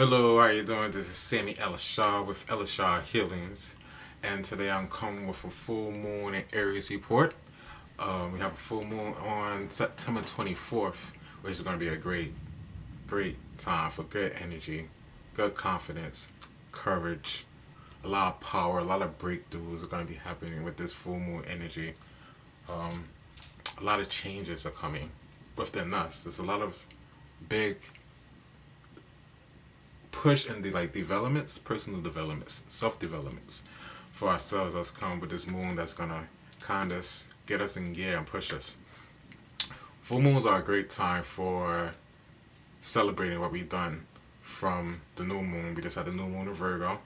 Hello, how you doing? This is Sammy Elishar with Elishar Healings, and today I'm coming with a full moon and Aries report. We have a full moon on September 24th, which is going to be a great time for good energy, good confidence, courage, a lot of power, a lot of breakthroughs are going to be happening with this full moon energy. Um, a lot of changes are coming within us. There's a lot of big push in the developments, personal developments, self developments for ourselves that's coming with this moon that's gonna kind of get us in gear and push us. Full moons are a great time for celebrating what we've done from the new moon. We just had the new moon in Virgo.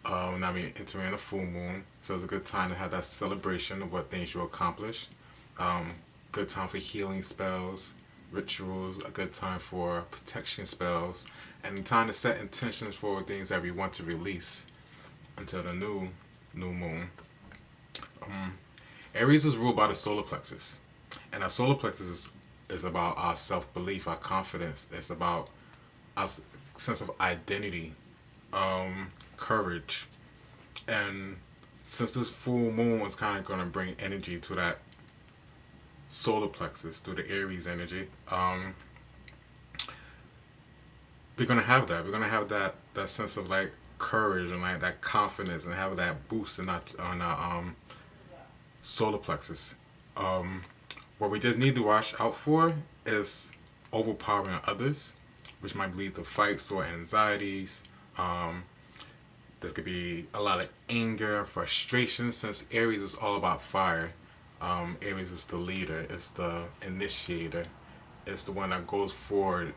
Now we entering the full moon, so it's a good time to have that celebration of what things you accomplished. Um, Good time for healing spells, rituals. A good time for protection spells, and time to set intentions for things that we want to release until the new moon. Um, Aries is ruled by the solar plexus, and our solar plexus is about our self belief, our confidence. It's about our sense of identity, courage, and since this full moon is kind of going to bring energy to that solar plexus through the Aries energy, we're gonna have that. We're gonna have that sense of courage and that confidence and have that boost in our solar plexus. Um, what we just need to watch out for is overpowering others, which might lead to fights or anxieties. Um, There could be a lot of anger, frustration, since Aries is all about fire. Aries is the leader, it's the initiator, it's the one that goes forward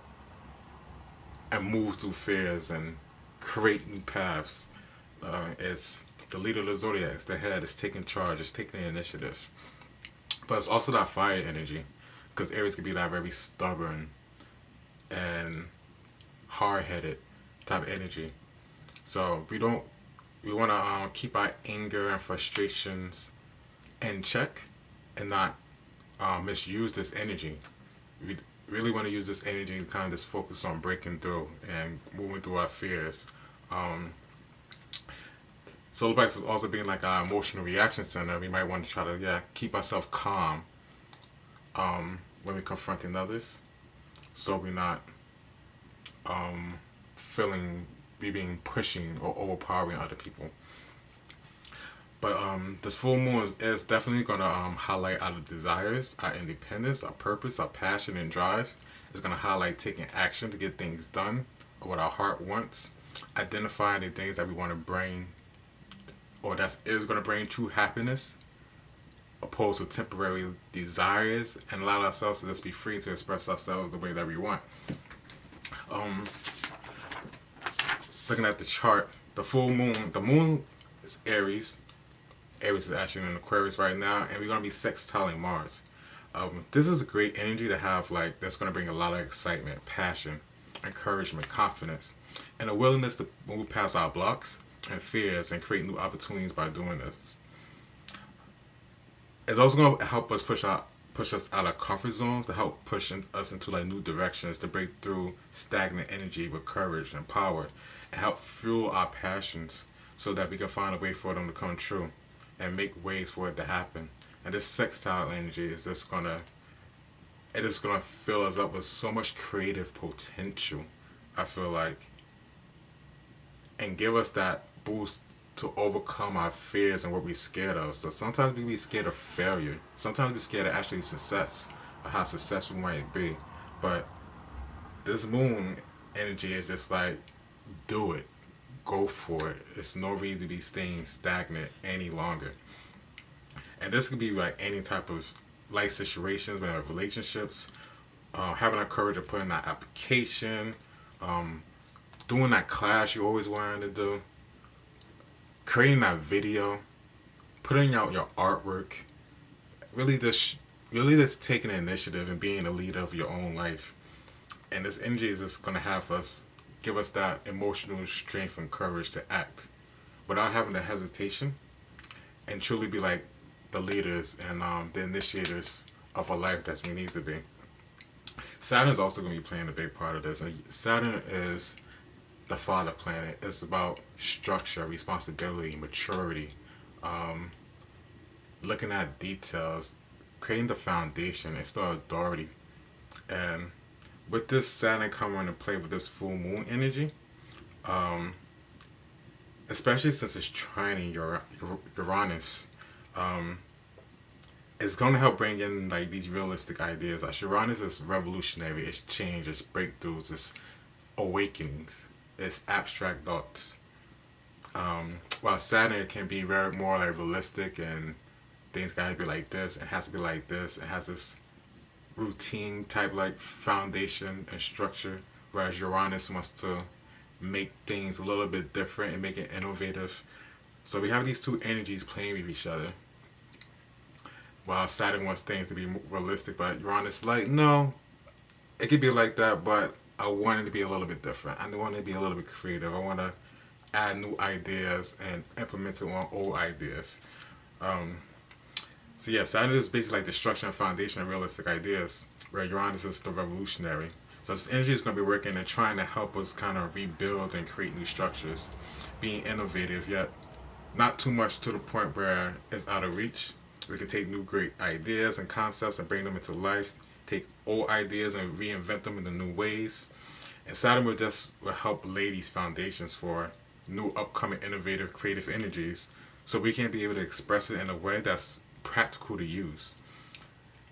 and moves through fears and create new paths. It's the leader of the zodiac, it's the head, it's taking charge, it's taking the initiative. But it's also that fire energy, because Aries can be that very stubborn and hard-headed type of energy. So we want to keep our anger and frustrations in check and not misuse this energy. We really want to use this energy to kind of just focus on breaking through and moving through our fears. Um, Solar plexus also being like our emotional reaction center. We might want to try to keep ourselves calm when we're confronting others, so we're not feeling we being pushing or overpowering other people. But this full moon is definitely going to highlight our desires, our independence, our purpose, our passion and drive. It's going to highlight taking action to get things done, or what our heart wants, identifying the things that we want to bring, or that is going to bring true happiness, opposed to temporary desires, and allow ourselves to just be free to express ourselves the way that we want. Um, Looking at the chart, the moon is Aries. Aries is actually in Aquarius right now, and we're gonna be sextiling Mars. This is a great energy to have, that's gonna bring a lot of excitement, passion, encouragement, confidence, and a willingness to move past our blocks and fears and create new opportunities by doing this. It's also gonna help us push us out of comfort zones, to help push us into new directions, to break through stagnant energy with courage and power, and help fuel our passions so that we can find a way for them to come true and make ways for it to happen. And this sextile energy is just gonna fill us up with so much creative potential, I feel like, and give us that boost to overcome our fears and what we're scared of. So sometimes we be scared of failure. Sometimes we're scared of actually success, or how successful we might be. But this moon energy is just do it. Go for it. It's no reason to be staying stagnant any longer. And this could be any type of life situations, relationships, having that courage of putting that application, um, doing that class you always wanted to do, creating that video, putting out your artwork, really just taking the initiative and being the leader of your own life. And this energy is just gonna give us that emotional strength and courage to act without having the hesitation, and truly be the leaders and the initiators of a life that we need to be. Saturn is also going to be playing a big part of this. And Saturn is the father planet. It's about structure, responsibility, maturity, um, looking at details, creating the foundation, and still authority. And with this Saturn coming into play with this full moon energy, um, especially since it's trining Uranus, um, it's going to help bring in like these realistic ideas. Like Uranus is revolutionary, it's change, it's breakthroughs, it's awakenings, it's abstract thoughts. While Saturn can be very more like realistic and things gotta be like this, it has to be like this, it has this routine type like foundation and structure, whereas Uranus wants to make things a little bit different and make it innovative. So we have these two energies playing with each other. While Saturn wants things to be realistic, but Uranus like, no, it could be like that, but I want it to be a little bit different. I want it to be a little bit creative. I want to add new ideas and implement it on old ideas. Um, so yeah, Saturn is basically like the structure and foundation of realistic ideas, where Uranus is the revolutionary. So this energy is going to be working and trying to help us kind of rebuild and create new structures, being innovative yet not too much to the point where it's out of reach. We can take new great ideas and concepts and bring them into life, take old ideas and reinvent them in the new ways. And Saturn will help lay these foundations for new upcoming innovative creative energies, so we can be able to express it in a way that's practical to use.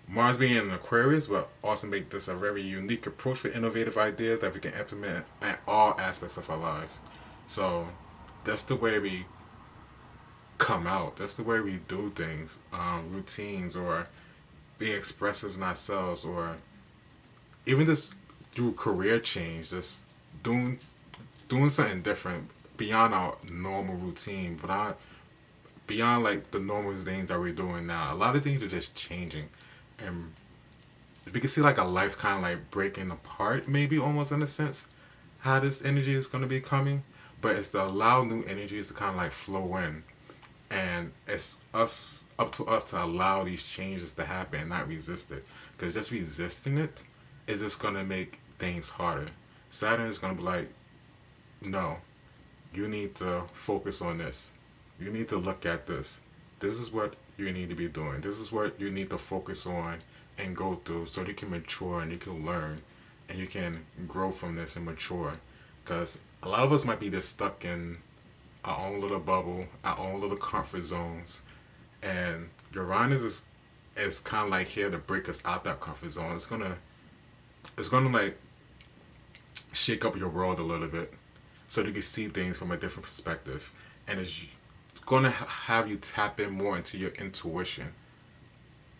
Mars being in Aquarius will also make this a very unique approach for innovative ideas that we can implement in all aspects of our lives. So that's the way we come out. That's the way we do things, routines, or be expressive in ourselves, or even just do career change, just doing something different beyond our normal routine, but beyond like the normal things that we're doing now. A lot of things are just changing, and we can see like a life kind of like breaking apart, maybe almost in a sense, how this energy is going to be coming. But it's to allow new energies to kind of like flow in, and it's us up to us to allow these changes to happen, not resist it. Because just resisting it is just gonna make things harder. Saturn is gonna be like, no, you need to focus on this. You need to look at this. This is what you need to be doing. This is what you need to focus on and go through, so you can mature and you can learn and you can grow from this and mature. Because a lot of us might be just stuck in our own little bubble, our own little comfort zones, and Uranus is kind of like here to break us out that comfort zone. It's gonna like shake up your world a little bit, so you can see things from a different perspective, and it's gonna have you tap in more into your intuition,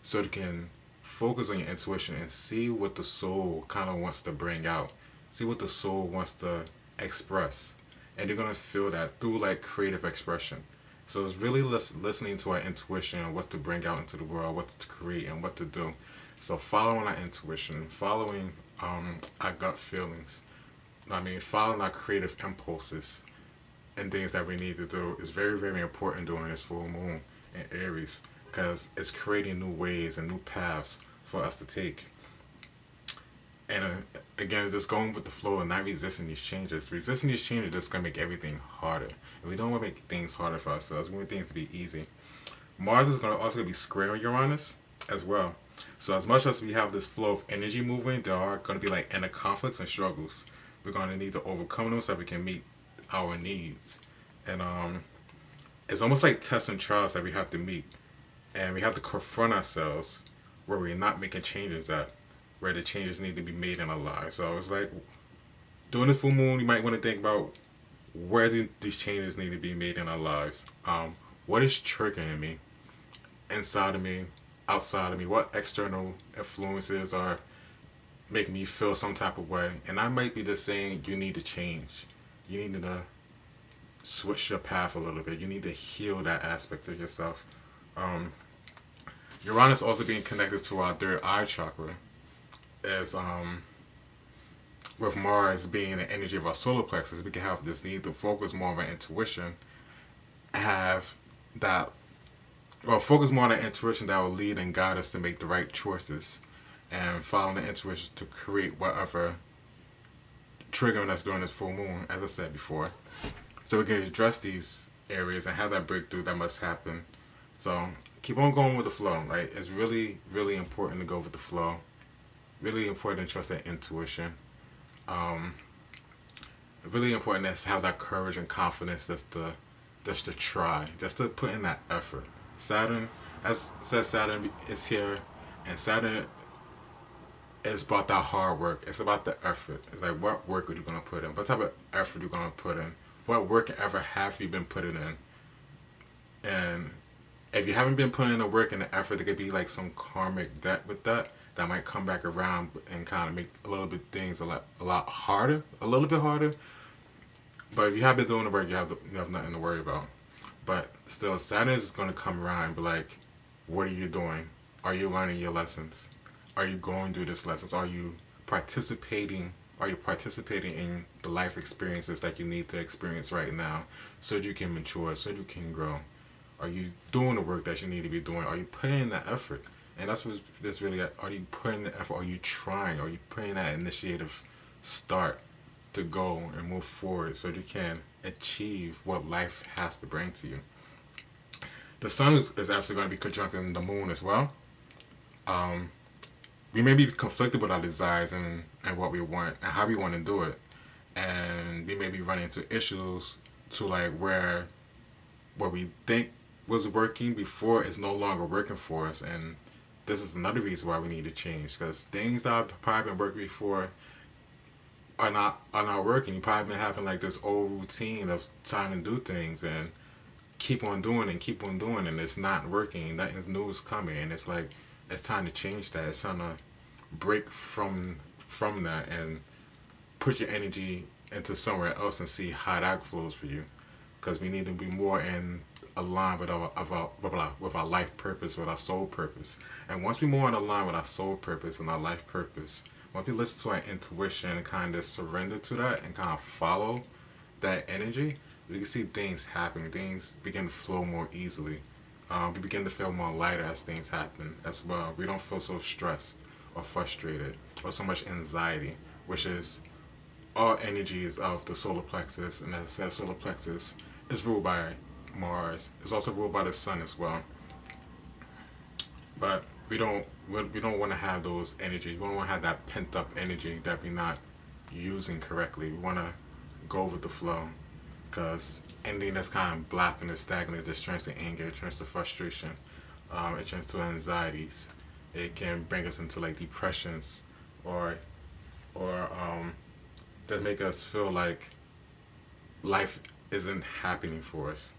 so you can focus on your intuition and see what the soul kind of wants to bring out, see what the soul wants to express, and you're gonna feel that through like creative expression. So it's really listening to our intuition and what to bring out into the world, what to create, and what to do. So following our intuition, following our gut feelings, following our creative impulses and things that we need to do is very, very important during this full moon in Aries, because it's creating new ways and new paths for us to take. And again, it's just going with the flow and not resisting these changes. Resisting these changes is just going to make everything harder. And we don't want to make things harder for ourselves. We want things to be easy. Mars is going to also be square Uranus as well. So as much as we have this flow of energy moving, there are going to be like inner conflicts and struggles. We're going to need to overcome them so we can meet our needs. And it's almost like tests and trials that we have to meet. And we have to confront ourselves where we're not making changes at, where the changes need to be made in our lives. So it's like, during the full moon, you might want to think about, where do these changes need to be made in our lives? What is triggering me, inside of me, outside of me? What external influences are making me feel some type of way? And I might be just saying, you need to change. You need to switch your path a little bit. You need to heal that aspect of yourself. Uranus also being connected to our third eye chakra, as with Mars being the energy of our solar plexus, we can have this need to focus more on our intuition, have that, well, focus more on our intuition that will lead and guide us to make the right choices, and following the intuition to create whatever triggering us during this full moon, as I said before. So we can address these areas and have that breakthrough that must happen. So keep on going with the flow. Right? It's really, really important to go with the flow. Really important to trust that intuition. Um, Really important to have that courage and confidence just to try, just to put in that effort. Saturn, as said, Saturn is here, and Saturn is about that hard work. It's about the effort. It's like, what work are you gonna put in? What type of effort are you gonna put in? What work ever have you been putting in? And if you haven't been putting in the work and the effort, there could be like some karmic debt with that might come back around and kind of make a little bit things a lot harder, a little bit harder. But if you have been doing the work, you have nothing to worry about. But still, Saturn is going to come around and be like, what are you doing? Are you learning your lessons? Are you going through these lessons? Are you participating? Are you participating in the life experiences that you need to experience right now so that you can mature, so that you can grow? Are you doing the work that you need to be doing? Are you putting in that effort? And that's what this really, are you putting the effort? Are you trying? Are you putting that initiative start to go and move forward so you can achieve what life has to bring to you? The sun is actually going to be conjuncting the moon as well. Um, we may be conflicted with our desires and what we want and how we want to do it. And we may be running into issues to like where what we think was working before is no longer working for us. And this is another reason why we need to change, because things that have probably been working before are not working. You probably been having like this old routine of trying to do things and keep on doing and keep on doing, and it's not working. Nothing's new is coming, and it's like it's time to change that. It's time to break from that and put your energy into somewhere else and see how that flows for you. Because we need to be more in aligned with with our life purpose, with our soul purpose. And once we're more in aligned with our soul purpose and our life purpose, once we listen to our intuition and kind of surrender to that and kind of follow that energy, we can see things happen. Things begin to flow more easily. We begin to feel more lighter as things happen as well. We don't feel so stressed or frustrated or so much anxiety, which is all energies of the solar plexus. And as I said, solar plexus is ruled by Mars. It's also ruled by the sun as well. But we don't want to have those energies. We don't want to have that pent up energy that we're not using correctly. We want to go with the flow, because anything that's kind of blocking or stagnant just turns to anger, it turns to frustration, it turns to anxieties. It can bring us into like depressions, or or that make us feel like life isn't happening for us.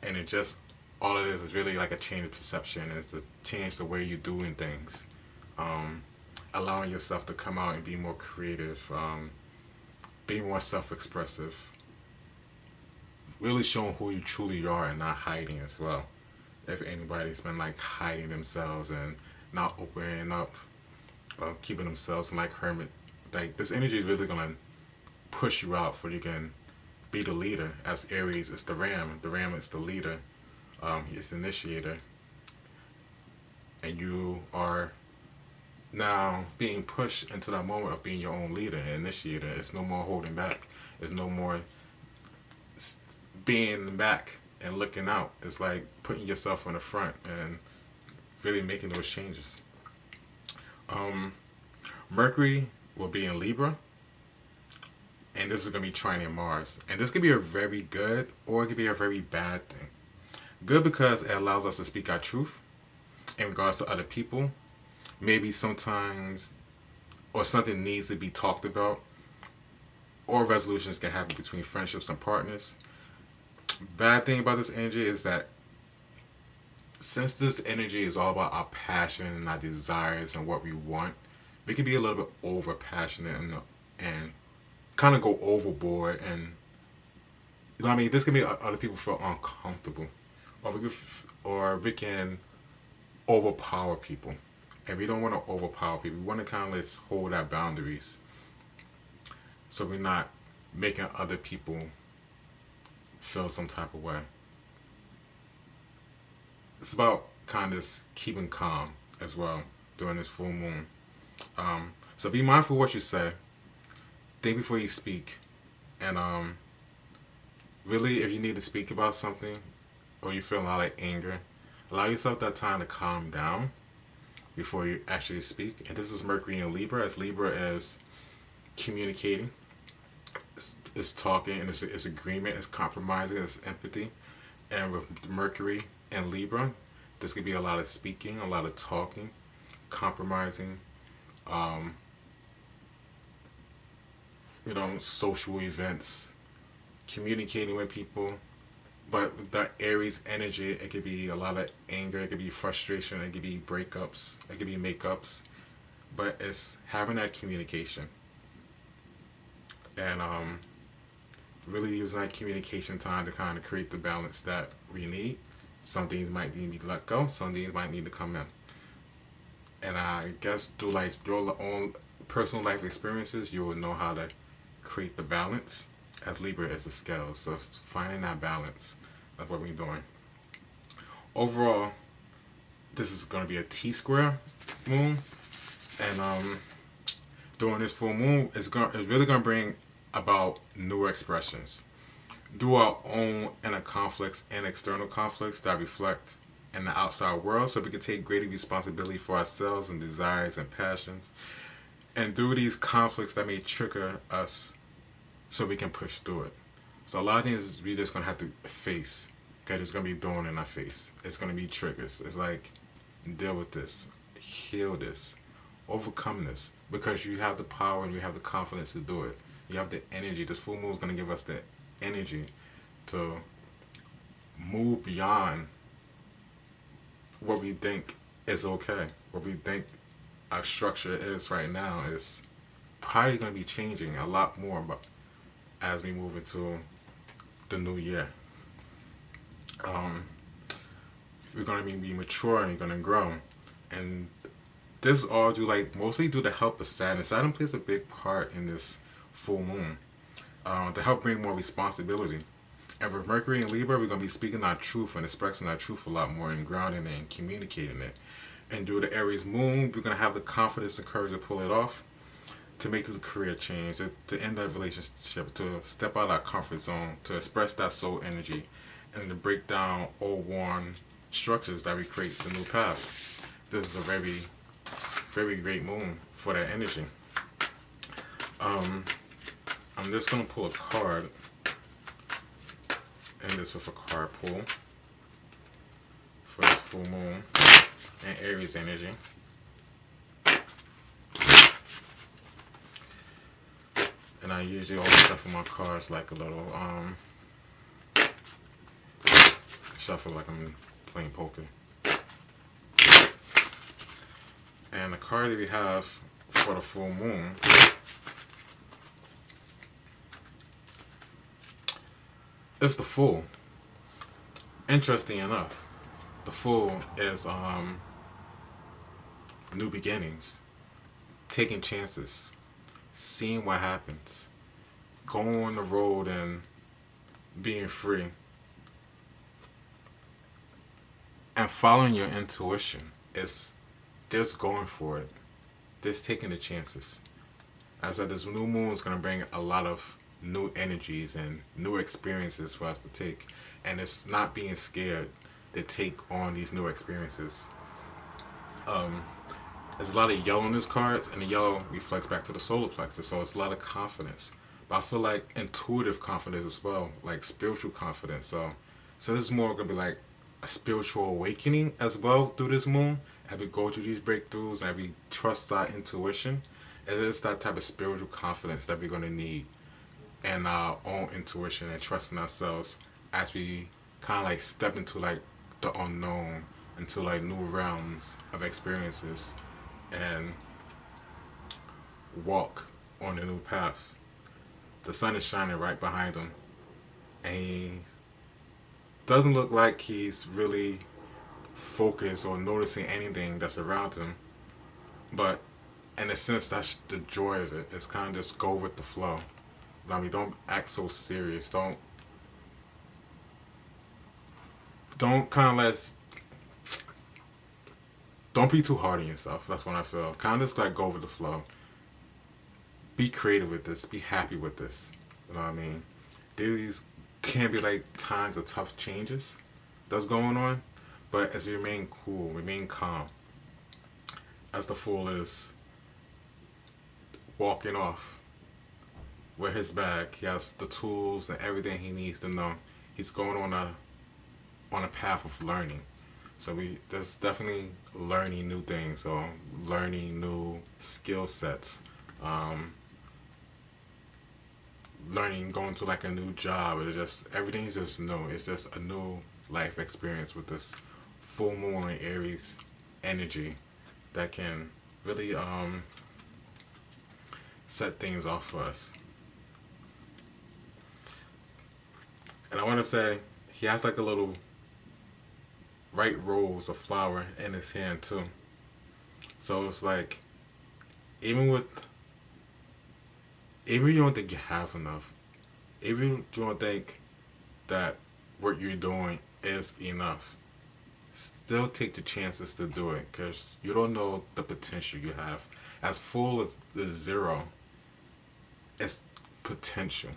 And it just, all it is really like a change of perception. It's to change the way you're doing things, um, allowing yourself to come out and be more creative, being more self-expressive, really showing who you truly are and not hiding as well. If anybody's been like hiding themselves and not opening up, keeping themselves in like hermit, like this energy is really gonna push you out for you can be the leader. As Aries is the ram. The ram is the leader. It's the initiator, and you are now being pushed into that moment of being your own leader and initiator. It's no more holding back. It's no more being back and looking out. It's like putting yourself on the front and really making those changes. Um, Mercury will be in Libra, and this is going to be trining Mars. And this could be a very good or it could be a very bad thing. Good because it allows us to speak our truth in regards to other people. Maybe sometimes, or something needs to be talked about, or resolutions can happen between friendships and partners. Bad thing about this energy is that since this energy is all about our passion and our desires and what we want, we can be a little bit over passionate and kind of go overboard, and you know what I mean. This can make other people feel uncomfortable, or we can overpower people, and we don't want to overpower people. We want to kind of let's hold our boundaries, so we're not making other people feel some type of way. It's about kind of keeping calm as well during this full moon. So be mindful of what you say. think before you speak. And really, if you need to speak about something or you feel a lot of anger, allow yourself that time to calm down before you actually speak. And this is Mercury in Libra, as Libra is communicating, it's talking, and it's agreement, it's compromising, it's empathy. And with Mercury and Libra, there's gonna be a lot of speaking, a lot of talking, compromising, um, social events, communicating with people. But with that Aries energy, it could be a lot of anger, it could be frustration, it could be breakups, it could be makeups. But it's having that communication and really using that communication time to kind of create the balance that we need. Some things might need to be let go, some things might need to come in. And I guess through like your own personal life experiences, you will know how to create the balance. As Libra is the scale, so it's finding that balance of what we're doing. Overall, this is going to be a T square moon, and during this full moon, it's really going to bring about new expressions through our own inner conflicts and external conflicts that reflect in the outside world, so we can take greater responsibility for ourselves and desires and passions. And through these conflicts that may trigger us so we can push through it. So a lot of things we just gonna have to face. Okay, there's gonna be thorn in our face. It's gonna be triggers. It's like deal with this, heal this, overcome this, because you have the power and you have the confidence to do it. You have the energy. This full moon is gonna give us the energy to move beyond what we think is okay. What we think our structure is right now is probably gonna be changing a lot more, but as we move into the new year. Um, we're gonna be mature and we're gonna grow, and this all due like mostly due to help of Saturn. Saturn plays a big part in this full moon to help bring more responsibility. And with Mercury and Libra, we're gonna be speaking our truth and expressing our truth a lot more and grounding it and communicating it. And due to Aries moon, we're gonna have the confidence and courage to pull it off, to make this a career change, to end that relationship, to step out of our comfort zone, to express that soul energy, and to break down old worn structures that we create the new path. This is a very, very great moon for that energy. I'm just gonna pull a card, and this with a card pull for the full moon and Aries energy. And I usually always shuffle my cards like a little shuffle like I'm playing poker. And the card that we have for the full moon is the Fool. Interesting enough, the Fool is new beginnings, taking chances, seeing what happens, going on the road and being free, and following your intuition. It's just going for it, just taking the chances. As I said, this new moon is going to bring a lot of new energies and new experiences for us to take, and it's not being scared to take on these new experiences. There's a lot of yellow in this card, and the yellow reflects back to the solar plexus, so it's a lot of confidence. But I feel like intuitive confidence as well, like spiritual confidence. So this is more gonna be like a spiritual awakening as well through this moon. As we go through these breakthroughs, and we trust our intuition, it is that type of spiritual confidence that we're gonna need, and our own intuition and trusting ourselves as we kind of like step into like the unknown, into like new realms of experiences, and walk on a new path. The sun is shining right behind him, and he doesn't look like he's really focused or noticing anything that's around him. But in a sense, that's the joy of it. It's kind of just go with the flow. I mean, don't act so serious. Don't kind of don't be too hard on yourself. That's what I feel. Kind of just like go with the flow. be creative with this. Be happy with this. You know what I mean? These can be like times of tough changes that's going on, but as you remain cool, remain calm, as the Fool is walking off with his bag, he has the tools and everything he needs to know. He's going on a path of learning. So there's definitely learning new things or learning new skill sets. Um, Learning, going to like a new job, or just everything's just new. It's just a new life experience with this full moon and Aries energy that can really set things off for us. And I want to say he has like a little white rose of flower in his hand too. So it's like even with even if you don't think you have enough, even if you don't think that what you're doing is enough, still take the chances to do it because you don't know the potential you have. As full as the zero, it's potential.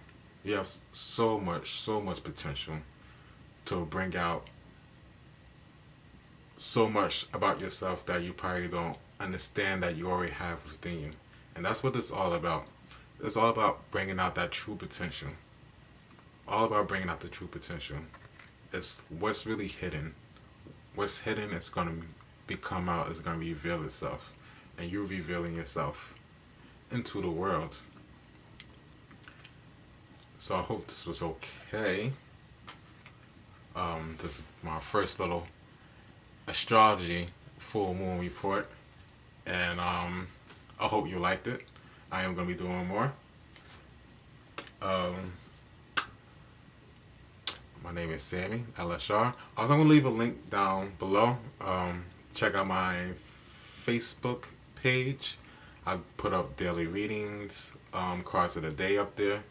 You have so much potential to bring out so much about yourself that you probably don't understand that you already have within you. And that's what it's all about. It's all about bringing out that true potential. All about bringing out the true potential. It's what's really hidden. What's hidden is going to become out, is going to reveal itself. And you're revealing yourself into the world. So I hope this was okay. This is my first little astrology full moon report. And I hope you liked it. I am going to be doing more. Um, my name is Sammy, LSR. Also, I'm going to leave a link down below. Check out my Facebook page. I put up daily readings, cards of the day up there.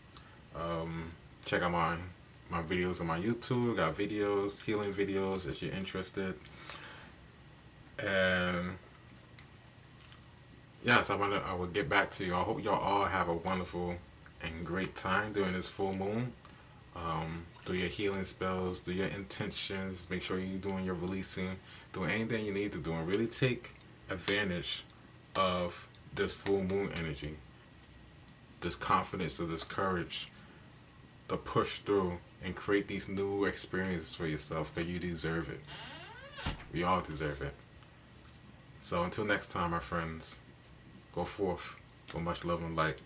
Check out my videos on my YouTube. Got videos, healing videos if you're interested. And yes, I will get back to you. I hope y'all all have a wonderful and great time during this full moon. Do your healing spells, do your intentions, make sure you're doing your releasing, doing anything you need to do, and really take advantage of this full moon energy, this confidence, or this courage to push through and create these new experiences for yourself because you deserve it. We all deserve it. So until next time, my friends, go forth with much love and light.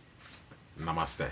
Namaste.